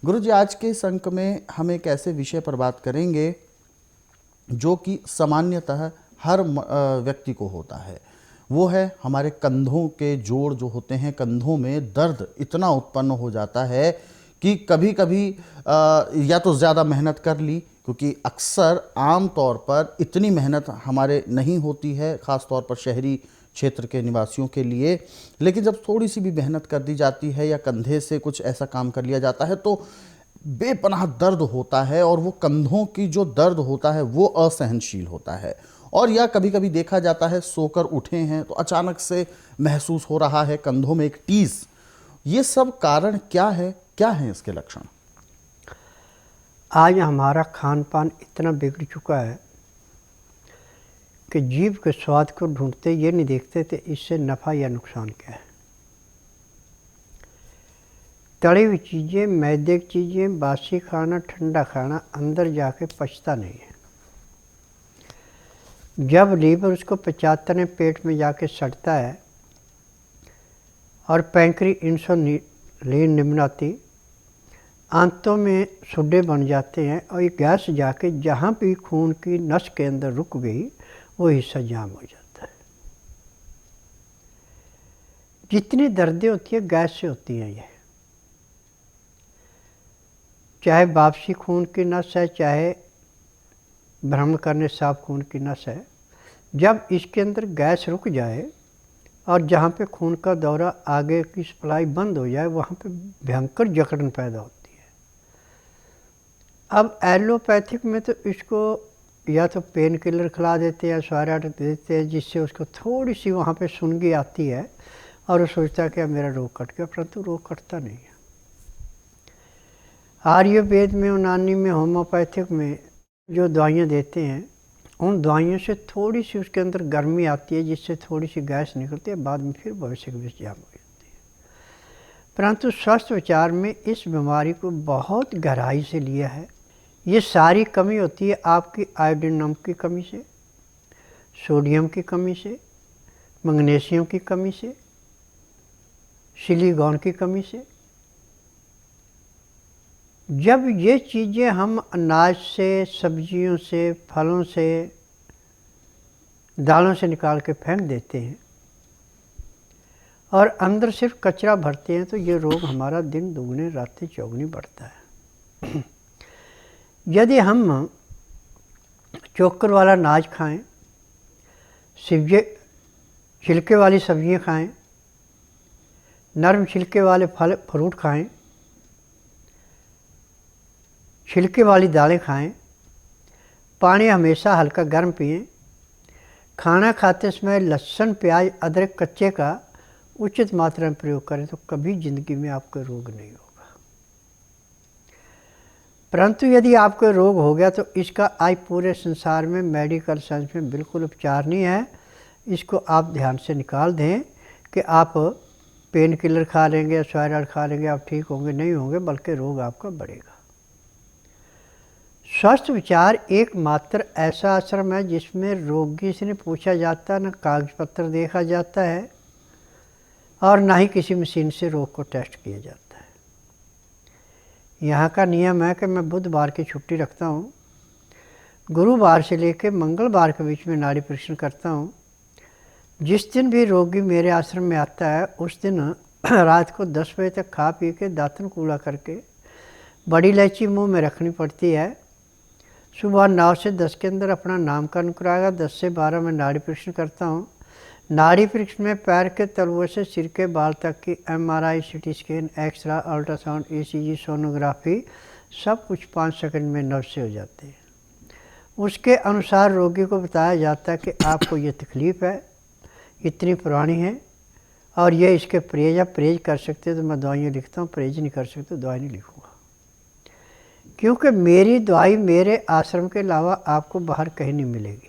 गुरुजी, आज के इस अंक में हम एक ऐसे विषय पर बात करेंगे जो कि सामान्यतः हर व्यक्ति को होता है। वो है हमारे कंधों के जोड़ जो होते हैं, कंधों में दर्द इतना उत्पन्न हो जाता है कि कभी कभी या तो ज़्यादा मेहनत कर ली, क्योंकि अक्सर आम तौर पर इतनी मेहनत हमारे नहीं होती है, ख़ास तौर पर शहरी क्षेत्र के निवासियों के लिए। लेकिन जब थोड़ी सी भी मेहनत कर दी जाती है या कंधे से कुछ ऐसा काम कर लिया जाता है तो बेपनाह दर्द होता है, और वो कंधों की जो दर्द होता है वो असहनशील होता है। और या कभी कभी देखा जाता है सोकर उठे हैं तो अचानक से महसूस हो रहा है कंधों में एक टीस। ये सब कारण क्या है इसके लक्षण? आज हमारा खान पान इतना बिगड़ चुका है कि जीभ के स्वाद को ढूंढते ये नहीं देखते थे इससे नफ़ा या नुकसान क्या है। तली हुई चीज़ें, मैदे की चीज़ें, बासी खाना, ठंडा खाना अंदर जाके पचता नहीं है। जब लीवर उसको पचाता है, पेट में जाके सड़ता है और पैंक्री इंसुलिन निम्नाती आंतों में सुड्डे बन जाते हैं और ये गैस जाके जहाँ भी खून की नस के अंदर रुक गई वो हिस्सा जाम हो जाता है। जितनी दर्दें होती है गैस से होती हैं। ये चाहे वापसी खून की नस है, चाहे भ्रमण करने साफ खून की नस है, जब इसके अंदर गैस रुक जाए और जहाँ पे खून का दौरा आगे की सप्लाई बंद हो जाए वहाँ पे भयंकर जकड़न पैदा होती है। अब एलोपैथिक में तो इसको या तो पेन किलर खिला देते हैं या स्वाराट दे देते हैं, जिससे उसको थोड़ी सी वहाँ पे सुनगी आती है और वो सोचता है कि अब मेरा रोग कट गया, परंतु रोग कटता नहीं है। आयुर्वेद में, यूनानी में, होम्योपैथिक में जो दवाइयाँ देते हैं उन दवाइयों से थोड़ी सी उसके अंदर गर्मी आती है, जिससे थोड़ी सी गैस निकलती है, बाद में फिर भविष्य के विष जाम हो जाती है। परंतु स्वस्थ विचार में इस बीमारी को बहुत गहराई से लिया है। ये सारी कमी होती है आपकी आयोडीन नमक की कमी से, सोडियम की कमी से, मैग्नीशियम की कमी से, सिलिकॉन की कमी से। जब ये चीज़ें हम अनाज से, सब्जियों से, फलों से, दालों से निकाल के फेंक देते हैं और अंदर सिर्फ कचरा भरते हैं तो ये रोग हमारा दिन दुगने रातें चौगुनी बढ़ता है। यदि हम चोकर वाला अनाज खाएं, छिलके वाली सब्जियां खाएं, नरम छिलके वाले फल फ्रूट खाएं, छिलके वाली दालें खाएं, पानी हमेशा हल्का गर्म पिएं, खाना खाते समय लहसुन, प्याज, अदरक कच्चे का उचित मात्रा में प्रयोग करें तो कभी ज़िंदगी में आपको रोग नहीं होगा। परंतु यदि आपको रोग हो गया तो इसका आज पूरे संसार में मेडिकल साइंस में बिल्कुल उपचार नहीं है। इसको आप ध्यान से निकाल दें कि आप पेन किलर खा लेंगे, स्वाइराइड खा लेंगे, आप ठीक होंगे नहीं होंगे, बल्कि रोग आपका बढ़ेगा। स्वस्थ विचार एकमात्र ऐसा आश्रम है जिसमें रोगी से नहीं पूछा जाता, न कागज पत्र देखा जाता है और ना ही किसी मशीन से रोग को टेस्ट किया जाता है। यहाँ का नियम है कि मैं बुधवार की छुट्टी रखता हूँ, गुरुवार से लेकर मंगलवार के बीच में नाड़ी परीक्षण करता हूँ। जिस दिन भी रोगी मेरे आश्रम में आता है उस दिन रात को 10 बजे तक खा पी के दातन कूड़ा करके बड़ी इलायची मुंह में रखनी पड़ती है। सुबह 9 से 10 के अंदर अपना नामकरण कराएगा। 10 से 12 में नाड़ी परीक्षण करता हूँ। नाड़ी परीक्षण में पैर के तलुए से सिर के बाल तक की MRI, CT scan, X ray, ultrasound, ECG, sonography सब कुछ 5 सेकंड में नर्व से हो जाते हैं। उसके अनुसार रोगी को बताया जाता है कि आपको ये तकलीफ़ है, इतनी पुरानी है और ये इसके परहेज, आप परहेज कर सकते हैं तो मैं दवाइयाँ लिखता हूँ, परहेज नहीं कर सकते तो दवाई नहीं लिखूँगा। क्योंकि मेरी दवाई मेरे आश्रम के अलावा आपको बाहर कहीं नहीं मिलेगी,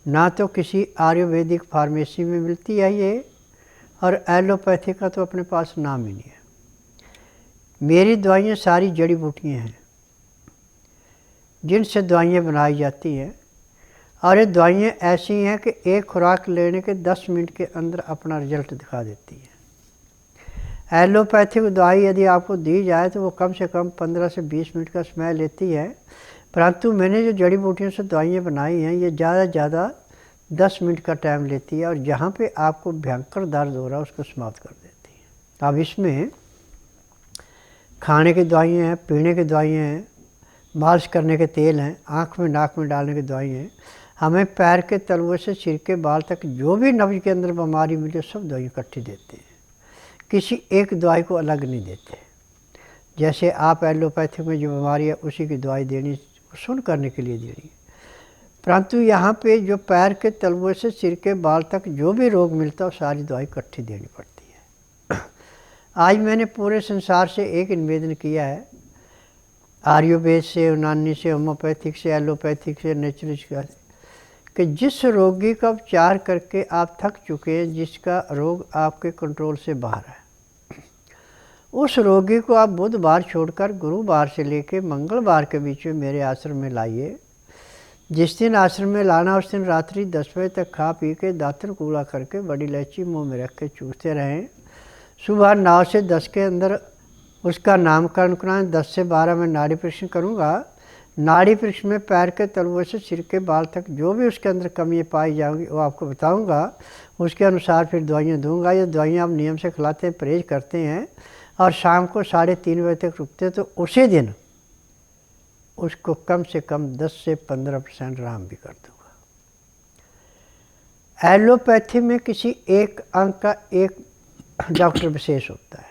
ना तो किसी आयुर्वेदिक फार्मेसी में मिलती है ये, और एलोपैथी का तो अपने पास नाम ही नहीं है। मेरी दवाइयाँ सारी जड़ी बूटियाँ हैं जिनसे दवाइयाँ बनाई जाती हैं, और ये दवाइयाँ ऐसी हैं कि एक खुराक लेने के 10 मिनट के अंदर अपना रिजल्ट दिखा देती हैं। एलोपैथिक दवाई यदि आपको दी जाए तो वो कम से कम 15 से 20 मिनट का समय लेती है, परंतु मैंने जो जड़ी बूटियों से दवाइयाँ बनाई हैं ये ज़्यादा से ज़्यादा 10 मिनट का टाइम लेती है और जहाँ पे आपको भयंकर दर्द हो रहा है उसको समाप्त कर देती है। अब इसमें खाने की दवाइयाँ हैं, पीने की दवाइयाँ हैं, मालिश करने के तेल हैं, आँख में नाक में डालने की दवाइयाँ हैं। हमें पैर के तलवे से सिर के बाल तक जो भी नब्ज के अंदर बीमारी मिले सब दवाइयाँ इकट्ठी देते हैं, किसी एक दवाई को अलग नहीं देते। जैसे आप एलोपैथिक में जो बीमारी है उसी की दवाई देनी, सुन करने के लिए देनी है, परंतु यहाँ पे जो पैर के तलवे से सिर के बाल तक जो भी रोग मिलता है सारी दवाई इकट्ठी देनी पड़ती है। आज मैंने पूरे संसार से एक निवेदन किया है, आयुर्वेद से, यूनानी से, होम्योपैथिक से, एलोपैथिक से, नेचुरलिस्ट से, कि जिस रोगी का उपचार करके आप थक चुके हैं, जिसका रोग आपके कंट्रोल से बाहर है, उस रोगी को आप बुधवार छोड़कर गुरुवार से लेकर मंगलवार के बीच में मेरे आश्रम में लाइए। जिस दिन आश्रम में लाना उस दिन रात्रि 10 बजे तक खा पी के दातन कूड़ा करके बड़ी इलायची मुंह में रख के चूसते रहें। सुबह 9 से 10 के अंदर उसका नामकरण कराएं। 10 से 12 में नाड़ी परीक्षण करूँगा। नाड़ी परीक्षण में पैर के तलवे से सिर के बाल तक जो भी उसके अंदर कमियाँ पाई जाएंगी वो आपको बताऊँगा, उसके अनुसार फिर दवाइयाँ दूँगा। ये दवाइयाँ आप नियम से खिलाते हैं, परहेज करते हैं और शाम को 3:30 बजे तक रुकते हैं, तो उसी दिन उसको कम से कम 10 से 15% आराम भी कर दूँगा। एलोपैथी में किसी एक अंग का एक डॉक्टर विशेष होता है,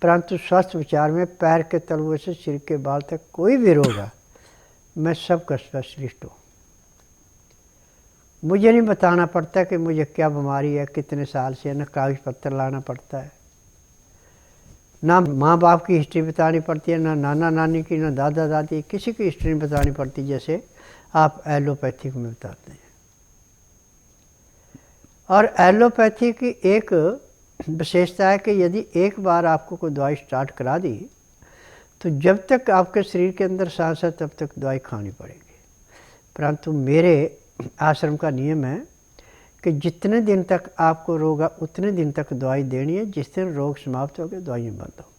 परंतु स्वास्थ्य विचार में पैर के तलवे से सिर के बाल तक कोई भी रोग है, मैं सबका स्पेशलिस्ट हूँ। मुझे नहीं बताना पड़ता कि मुझे क्या बीमारी है, कितने साल से, न कागज पत्र लाना पड़ता है, ना माँ बाप की हिस्ट्री बतानी पड़ती है, ना नाना नानी की, ना दादा दादी, किसी की हिस्ट्री नहीं बतानी पड़ती जैसे आप एलोपैथिक में बताते हैं। और एलोपैथी की एक विशेषता है कि यदि एक बार आपको कोई दवाई स्टार्ट करा दी तो जब तक आपके शरीर के अंदर सांस है तब तक दवाई खानी पड़ेगी। परंतु मेरे आश्रम का नियम है कि जितने दिन तक आपको रोग है उतने दिन तक दवाई देनी है, जिस दिन रोग समाप्त हो गए दवाइयाँ बंद हो।